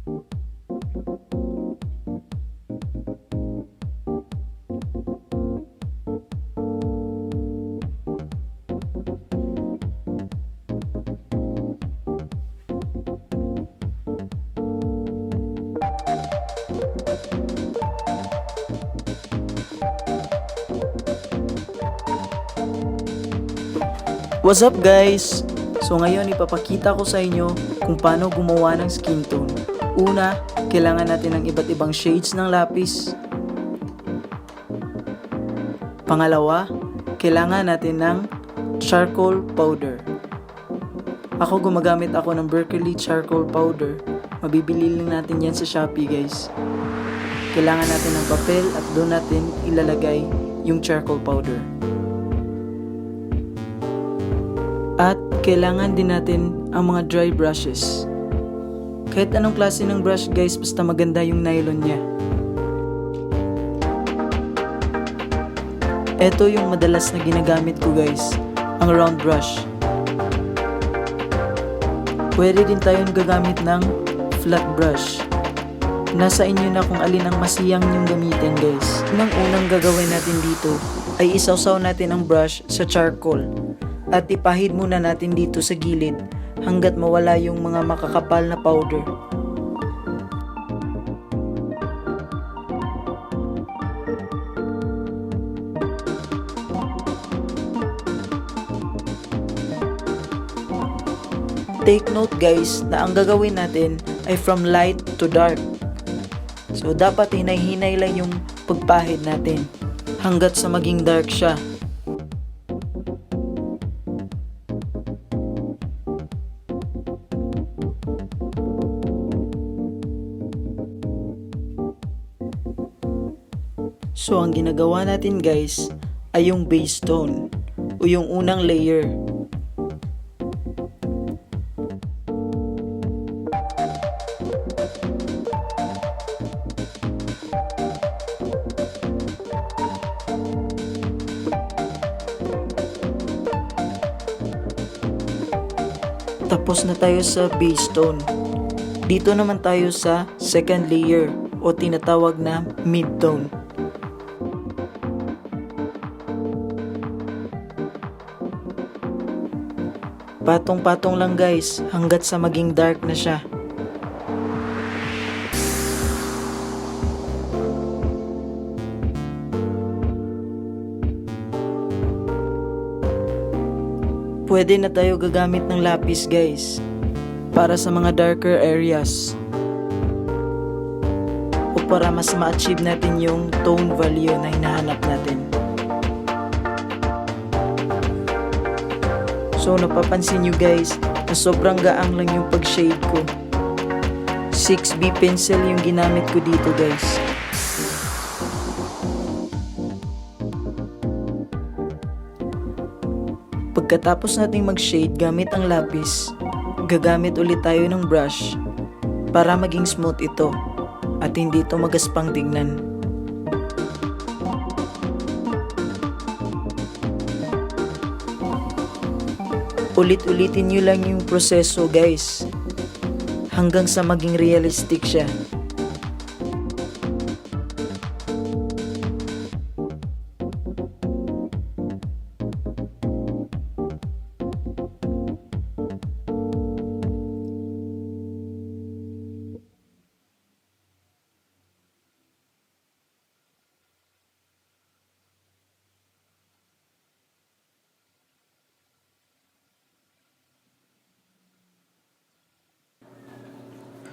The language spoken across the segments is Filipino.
What's up guys? So ngayon ipapakita ko sa inyo kung paano gumawa ng skin tone. Una, kailangan natin ng iba't ibang shades ng lapis. Pangalawa, kailangan natin ng charcoal powder. Ako gumagamit ako ng Berkeley charcoal powder. Mabibili lang natin yan sa Shopee guys. Kailangan natin ng papel at doon natin ilalagay yung charcoal powder. At kailangan din natin ang mga dry brushes. Kahit anong klase ng brush guys, basta maganda yung nylon niya. Ito yung madalas na ginagamit ko guys, ang round brush. Pwede din tayong gagamit ng flat brush. Nasa inyo na kung alin ang masiyang yung gamitin guys. Unang gagawin natin dito ay isawsaw natin ang brush sa charcoal. At ipahid muna natin dito sa gilid hanggat mawala yung mga makakapal na powder. Take note guys na ang gagawin natin ay from light to dark. So dapat hinay-hinay lang yung pagpahid natin hanggat sa maging dark siya. So ang ginagawa natin guys ay yung base tone o yung unang layer. Tapos na tayo sa base tone. Dito naman tayo sa second layer o tinatawag na mid tone. Patong-patong lang guys hanggat sa maging dark na siya. Pwede na tayo gagamit ng lapis guys para sa mga darker areas o para mas ma-achieve natin yung tone value na hinahanap natin. So napapansin nyo guys na sobrang gaang lang yung pag-shade ko. 6B pencil yung ginamit ko dito guys. Pagkatapos nating mag-shade gamit ang lapis, gagamit ulit tayo ng brush para maging smooth ito at hindi ito magaspang tignan. Ulit-ulitin nyo lang yung proseso guys hanggang sa maging realistic siya.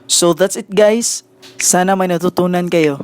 So that's it guys. Sana may natutunan kayo.